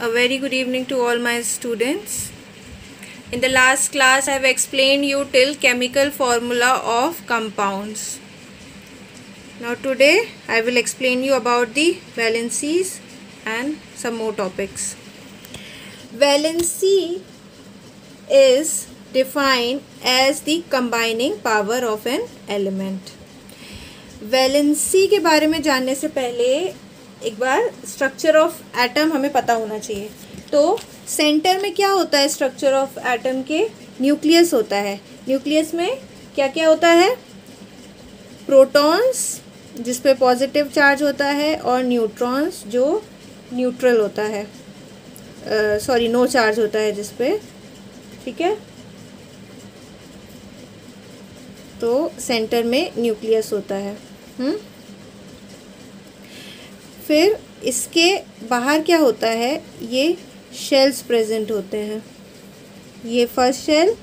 A very good evening to all my students. In the last class I have explained you till chemical formula of compounds. Now today I will explain you about the valencies and some more topics. Valency is defined as the combining power of an element. Valency के बारे में जानने से पहले एक बार structure of atom हमें पता होना चाहिए। तो सेंटर में क्या होता है स्ट्रक्चर ऑफ एटम के? न्यूक्लियस होता है। न्यूक्लियस में क्या क्या होता है? प्रोटॉन्स जिस पे पॉजिटिव चार्ज होता है और न्यूट्रॉन्स जो न्यूट्रल होता है, नो चार्ज होता है जिस पे, ठीक है। तो सेंटर में न्यूक्लियस होता है। फिर इसके बाहर क्या होता है? ये शेल्स प्रेजेंट होते हैं, ये फर्स्ट शेल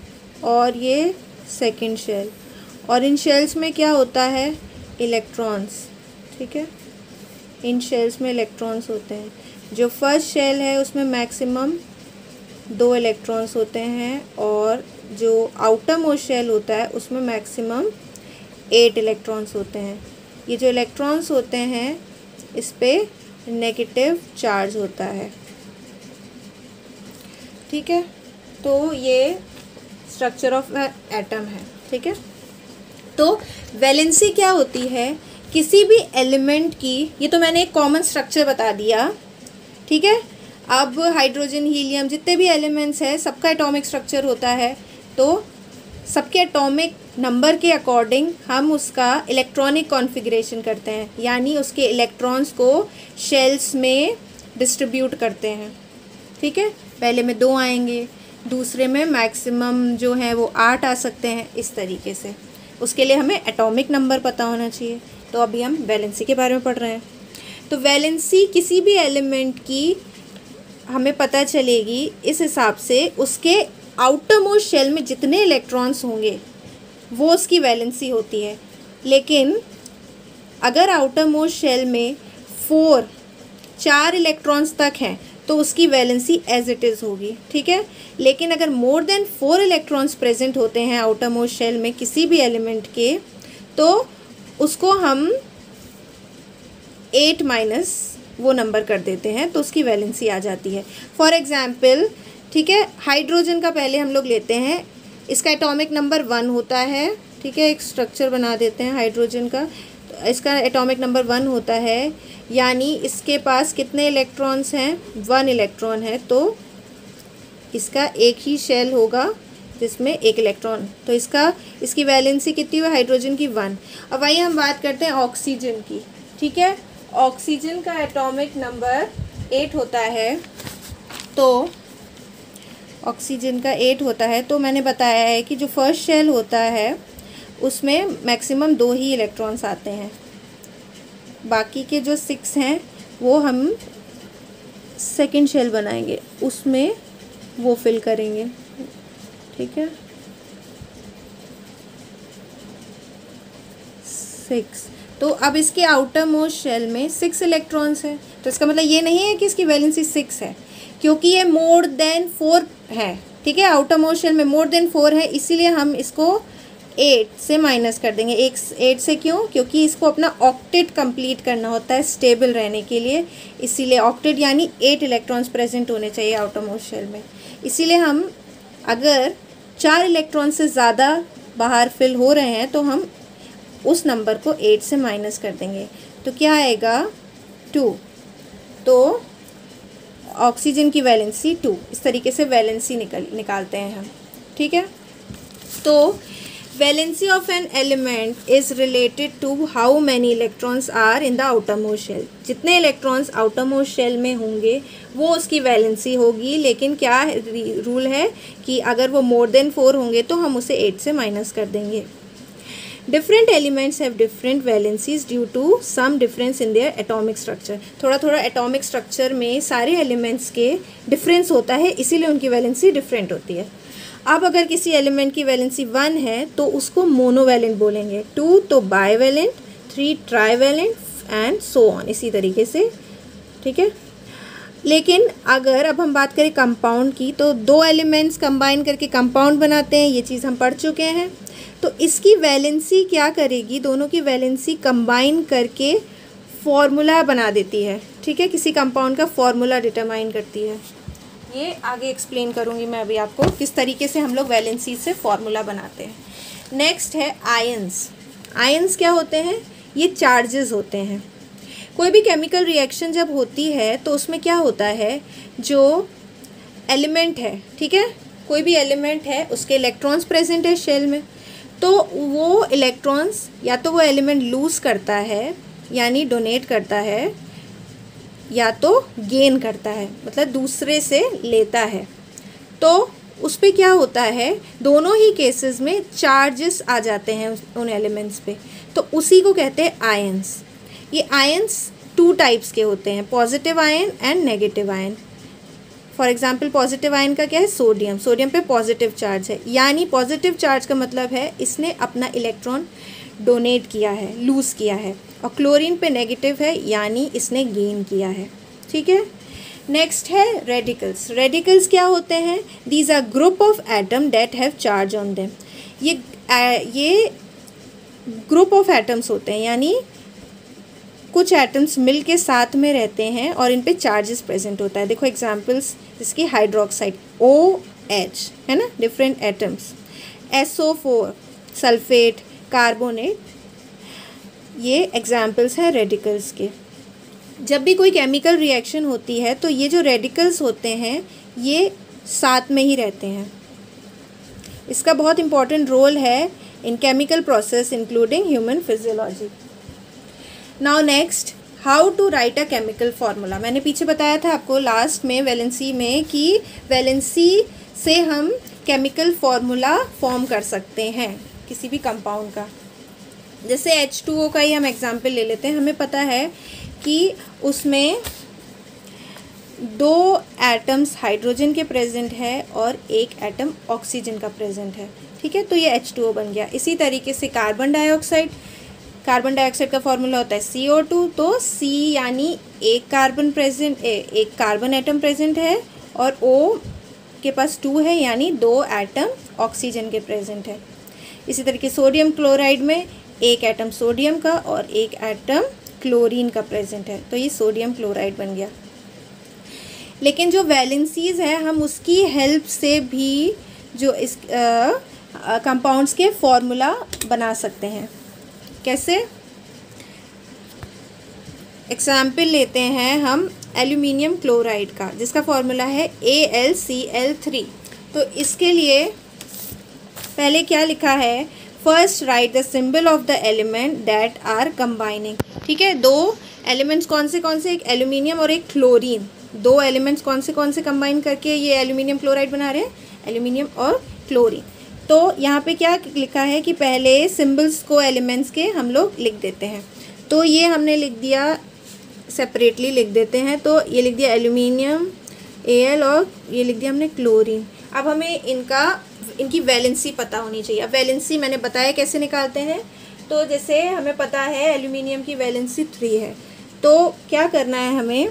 और ये सेकंड शेल। और इन शेल्स में क्या होता है? इलेक्ट्रॉन्स, ठीक है। इन शेल्स में इलेक्ट्रॉन्स होते हैं। जो फर्स्ट शेल है उसमें मैक्सिमम 2 इलेक्ट्रॉन्स होते हैं और जो आउटर मोस्ट शेल होता है उसमें मैक्सिमम 8 इलेक्ट्रॉन्स होते हैं। ये जो इलेक्ट्रॉन्स होते हैं इस पे नेगेटिव चार्ज होता है, ठीक है। तो ये स्ट्रक्चर ऑफ एटम है, ठीक है। तो वैलेंसी क्या होती है? किसी भी एलिमेंट की, ये तो मैंने एक कॉमन स्ट्रक्चर बता दिया, ठीक है। अब हाइड्रोजन, हीलियम, जितने भी एलिमेंट्स हैं सबका एटॉमिक स्ट्रक्चर होता है। तो सबके एटॉमिक नंबर के अकॉर्डिंग हम उसका इलेक्ट्रॉनिक कॉन्फ़िगरेशन करते हैं, यानी उसके इलेक्ट्रॉन्स को शेल्स में डिस्ट्रीब्यूट करते हैं, ठीक है। पहले में 2 आएंगे, दूसरे में मैक्सिमम जो है वो 8 आ सकते हैं, इस तरीके से। उसके लिए हमें एटॉमिक नंबर पता होना चाहिए। तो अभी हम वैलेंसी के बारे में पढ़ रहे हैं। तो वैलेंसी किसी भी एलिमेंट की हमें पता चलेगी इस हिसाब से उसके आउटर मोस्ट शेल में जितने इलेक्ट्रॉन्स होंगे वो उसकी वैलेंसी होती है। लेकिन अगर आउटर मोस्ट शेल में 4 इलेक्ट्रॉन्स तक हैं तो उसकी वैलेंसी एज इट इज़ होगी, ठीक है। लेकिन अगर मोर देन 4 इलेक्ट्रॉन्स प्रेजेंट होते हैं आउटर मोस्ट शेल में किसी भी एलिमेंट के, तो उसको हम 8 माइनस वो नंबर कर देते हैं, तो उसकी वैलेंसी आ जाती है। फॉर एग्ज़ाम्पल, ठीक है, हाइड्रोजन का पहले हम लोग लेते हैं। इसका एटॉमिक नंबर 1 होता है, ठीक है। एक स्ट्रक्चर बना देते हैं हाइड्रोजन का। तो इसका एटॉमिक नंबर 1 होता है, यानी इसके पास कितने इलेक्ट्रॉन्स हैं? 1 इलेक्ट्रॉन है। तो इसका एक ही शेल होगा जिसमें 1 इलेक्ट्रॉन। तो इसकी वैलेंसी कितनी हुई हाइड्रोजन की? 1। अब वही हम बात करते हैं ऑक्सीजन की, ठीक है। ऑक्सीजन का एटॉमिक नंबर 8 होता है। तो ऑक्सीजन का 8 होता है। तो मैंने बताया है कि जो फर्स्ट शेल होता है उसमें मैक्सिमम 2 ही इलेक्ट्रॉन्स आते हैं। बाकी के जो 6 हैं वो हम सेकंड शेल बनाएंगे, उसमें वो फिल करेंगे, ठीक है। 6। तो अब इसके आउटर मोस्ट शेल में 6 इलेक्ट्रॉन्स हैं। तो इसका मतलब ये नहीं है कि इसकी वैलेंसी 6 है, क्योंकि ये मोर देन 4 है, ठीक है। आउटर मोस्ट शेल में मोर देन 4 है, इसीलिए हम इसको 8 से माइनस कर देंगे। 8 से क्यों? क्योंकि इसको अपना ऑक्टेट कंप्लीट करना होता है स्टेबल रहने के लिए, इसीलिए ऑक्टेट यानी 8 इलेक्ट्रॉन्स प्रेजेंट होने चाहिए आउटर मोस्ट शेल में। इसीलिए हम अगर 4 इलेक्ट्रॉन से ज़्यादा बाहर फिल हो रहे हैं तो हम उस नंबर को 8 से माइनस कर देंगे। तो क्या आएगा? 2। तो ऑक्सीजन की वैलेंसी 2। इस तरीके से वैलेंसी निकालते हैं हम, ठीक है। तो valency of an element is related to how many electrons are in the outermost shell. जितने इलेक्ट्रॉन्स आउटर मोस्ट शेल में होंगे वो उसकी वैलेंसी होगी। लेकिन क्या रूल है कि अगर वो मोर देन 4 होंगे तो हम उसे 8 से माइनस कर देंगे। Different elements have different valencies due to some difference in their atomic structure. थोड़ा थोड़ा एटॉमिक स्ट्रक्चर में सारे एलिमेंट्स के डिफरेंस होता है, इसीलिए उनकी वैलेंसी डिफरेंट होती है। अब अगर किसी एलिमेंट की वैलेंसी 1 है तो उसको मोनोवैलेंट बोलेंगे, 2 तो bivalent, 3 trivalent and so on, इसी तरीके से, ठीक है। लेकिन अगर अब हम बात करें कंपाउंड की, तो दो एलिमेंट्स कंबाइन करके कंपाउंड बनाते हैं, ये चीज़ हम पढ़ चुके हैं। तो इसकी वैलेंसी क्या करेगी, दोनों की वैलेंसी कंबाइन करके फॉर्मूला बना देती है, ठीक है, किसी कंपाउंड का फॉर्मूला डिटरमाइन करती है। ये आगे एक्सप्लेन करूँगी मैं अभी आपको किस तरीके से हम लोग वैलेंसी से फॉर्मूला बनाते हैं। नेक्स्ट है आयंस। आयंस क्या होते हैं, ये चार्जेस होते हैं। कोई भी केमिकल रिएक्शन जब होती है तो उसमें क्या होता है, जो एलिमेंट है, ठीक है, कोई भी एलिमेंट है उसके इलेक्ट्रॉन्स प्रेजेंट है शेल में, तो वो इलेक्ट्रॉन्स या तो वो एलिमेंट लूज़ करता है यानी डोनेट करता है, या तो गेन करता है मतलब दूसरे से लेता है। तो उस पे क्या होता है, दोनों ही केसेस में चार्जेस आ जाते हैं उन एलिमेंट्स पे, तो उसी को कहते हैं आयंस। ये आयंस टू टाइप्स के होते हैं, positive ion and negative ion. For example positive ion का क्या है, सोडियम, सोडियम पे पॉजिटिव चार्ज है, यानी पॉजिटिव चार्ज का मतलब है इसने अपना इलेक्ट्रॉन डोनेट किया है, लूज़ किया है। और क्लोरीन पे नेगेटिव है, यानी इसने गेन किया है, ठीक है। नेक्स्ट है रेडिकल्स। रेडिकल्स क्या होते हैं, these are group of atom that have charge on them. ये ग्रुप ऑफ एटम्स होते हैं, यानी कुछ एटम्स मिल के साथ में रहते हैं और इन पे चार्जेस प्रेजेंट होता है। देखो एग्जांपल्स, जिसकी हाइड्रोक्साइड OH है ना, different atoms, SO4 sulphate, carbonate, ये एग्जांपल्स हैं रेडिकल्स के। जब भी कोई केमिकल रिएक्शन होती है तो ये जो रेडिकल्स होते हैं ये साथ में ही रहते हैं। इसका बहुत इम्पॉर्टेंट रोल है in chemical process including human physiology. Now next, how to write a chemical formula. मैंने पीछे बताया था आपको लास्ट में वैलेंसी में कि वैलेंसी से हम केमिकल फार्मूला फॉर्म कर सकते हैं किसी भी कंपाउंड का। जैसे H2O का ही हम एग्जांपल ले लेते हैं। हमें पता है कि उसमें दो एटम्स हाइड्रोजन के प्रेजेंट है और एक एटम ऑक्सीजन का प्रेजेंट है, ठीक है, तो ये H2O बन गया। इसी तरीके से कार्बन डाइऑक्साइड का फॉर्मूला होता है CO2, तो C यानी एक कार्बन एटम प्रेजेंट है और O के पास 2 है, यानी 2 एटम ऑक्सीजन के प्रेजेंट है। इसी तरीके सोडियम क्लोराइड में एक एटम सोडियम का और एक एटम क्लोरीन का प्रेजेंट है, तो ये सोडियम क्लोराइड बन गया। लेकिन जो वैलेंसीज है हम उसकी हेल्प से भी जो इस कंपाउंड्स के फॉर्मूला बना सकते हैं। कैसे, एग्जाम्पल लेते हैं हम एल्यूमिनियम क्लोराइड का, जिसका फॉर्मूला है AlCl3। तो इसके लिए पहले क्या लिखा है, first write the symbol of the element that are combining, ठीक है। दो एलिमेंट्स कौन से, एक एल्यूमिनियम और एक क्लोरीन, दो एलिमेंट्स कौन से कंबाइन करके ये एल्यूमिनियम क्लोराइड बना रहे हैं, एल्यूमिनियम और क्लोरीन। तो यहाँ पे क्या लिखा है कि पहले सिंबल्स को एलिमेंट्स के हम लोग लिख देते हैं। तो ये हमने लिख दिया, सेपरेटली लिख देते हैं। तो ये लिख दिया एल्यूमिनियम Al और ये लिख दिया हमने क्लोरीन। अब हमें इनकी वैलेंसी पता होनी चाहिए। अब वैलेंसी मैंने बताया कैसे निकालते हैं। तो जैसे हमें पता है एल्यूमिनियम की वैलेंसी 3 है, तो क्या करना है हमें,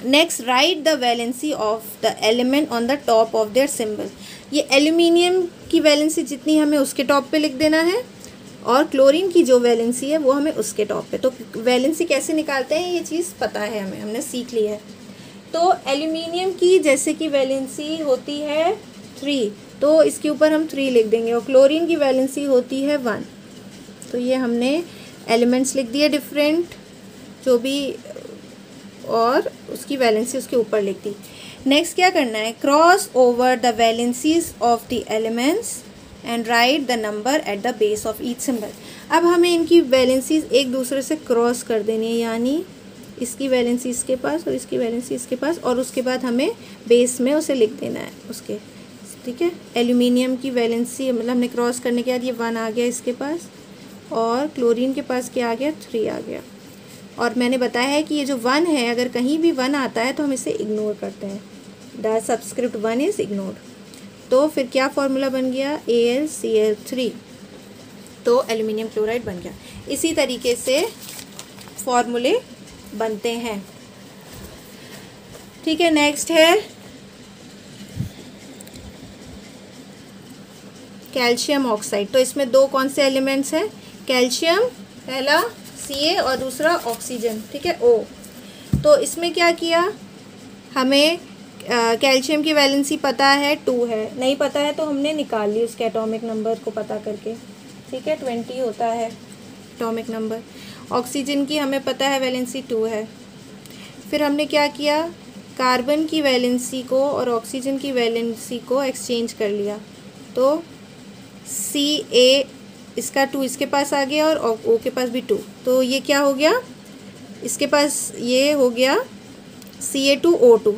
next right the valency of the element on the top of their symbol. ये एल्यूमिनियम की वैलेंसी जितनी हमें उसके टॉप पे लिख देना है और क्लोरीन की जो वैलेंसी है वो हमें उसके टॉप पे। तो वैलेंसी कैसे निकालते हैं ये चीज़ पता है हमें, हमने सीख ली है। तो एल्यूमिनियम की जैसे कि वैलेंसी होती है 3, तो इसके ऊपर हम 3 लिख देंगे, और क्लोरीन की वैलेंसी होती है 1। तो ये हमने एलिमेंट्स लिख दिए डिफरेंट जो भी, और उसकी वैलेंसी उसके ऊपर लिख दी। नेक्स्ट क्या करना है, cross over the valencies of the elements and right the number at the base of each symbol. अब हमें इनकी वैलेंसीज एक दूसरे से क्रॉस कर देनी है, यानी इसकी वैलेंसी इसके पास और इसकी वैलेंसी इसके पास, और उसके बाद हमें बेस में उसे लिख देना है उसके, ठीक है। एल्यूमिनियम की वैलेंसी मतलब हमने क्रॉस करने के बाद ये 1 आ गया इसके पास, और क्लोरीन के पास क्या आ गया, 3 आ गया। और मैंने बताया है कि ये जो 1 है, अगर कहीं भी 1 आता है तो हम इसे इग्नोर करते हैं, द सबस्क्रिप्ट 1 इज़ इग्नोर्ड। तो फिर क्या फॉर्मूला बन गया, AlCl3, तो एल्यूमिनियम क्लोराइड बन गया। इसी तरीके से फॉर्मूले बनते हैं। ठीक है, नेक्स्ट है कैल्शियम ऑक्साइड। तो इसमें दो कौन से एलिमेंट्स हैं, कैल्शियम पहला Ca और दूसरा ऑक्सीजन, ठीक है O। तो इसमें क्या किया, हमें कैल्शियम की वैलेंसी पता है 2 है, नहीं पता है तो हमने निकाल ली उसके एटॉमिक नंबर को पता करके, ठीक है 20 होता है एटॉमिक नंबर। ऑक्सीजन की हमें पता है वैलेंसी 2 है। फिर हमने क्या किया, कार्बन की वैलेंसी को और ऑक्सीजन की वैलेंसी को एक्सचेंज कर लिया, तो Ca इसका 2 इसके पास आ गया और O के पास भी 2, तो ये क्या हो गया, इसके पास ये हो गया Ca2O2।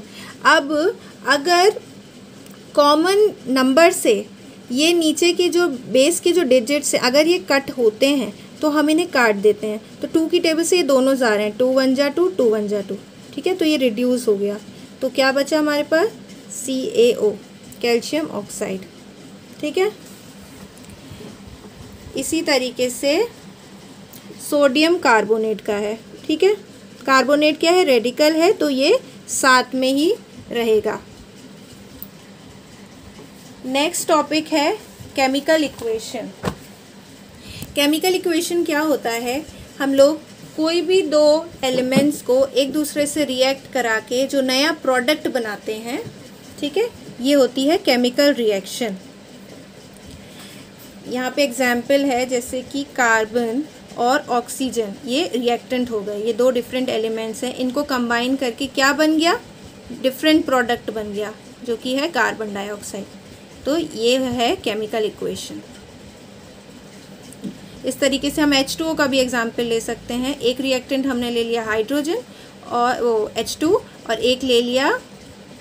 अब अगर कॉमन नंबर से ये नीचे के जो बेस के जो डिजिट्स हैं अगर ये कट होते हैं तो हम इन्हें काट देते हैं, तो 2 की टेबल से ये दोनों जा रहे हैं, 2 1 जा 2, 2 1 जा 2, ठीक है, तो ये रिड्यूस हो गया। तो क्या बचा हमारे पास, CaO कैल्शियम ऑक्साइड, ठीक है। इसी तरीके से सोडियम कार्बोनेट का है, ठीक है, कार्बोनेट क्या है, रेडिकल है, तो ये साथ में ही रहेगा। नेक्स्ट टॉपिक है केमिकल इक्वेशन। केमिकल इक्वेशन क्या होता है, हम लोग कोई भी दो एलिमेंट्स को एक दूसरे से रिएक्ट करा के जो नया प्रोडक्ट बनाते हैं, ठीक है, ये होती है केमिकल रिएक्शन। यहाँ पे एग्जाम्पल है जैसे कि कार्बन और ऑक्सीजन, ये रिएक्टेंट हो गए, ये दो डिफरेंट एलिमेंट्स हैं, इनको कंबाइन करके क्या बन गया, डिफरेंट प्रोडक्ट बन गया जो कि है कार्बन डाइऑक्साइड। तो ये है केमिकल इक्वेशन। इस तरीके से हम H2O का भी एग्जाम्पल ले सकते हैं। एक रिएक्टेंट हमने ले लिया हाइड्रोजन और वो H2 और एक ले लिया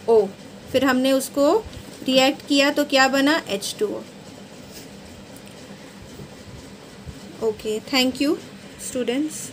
O, फिर हमने उसको रिएक्ट किया तो क्या बना, H2O। Okay, thank you students.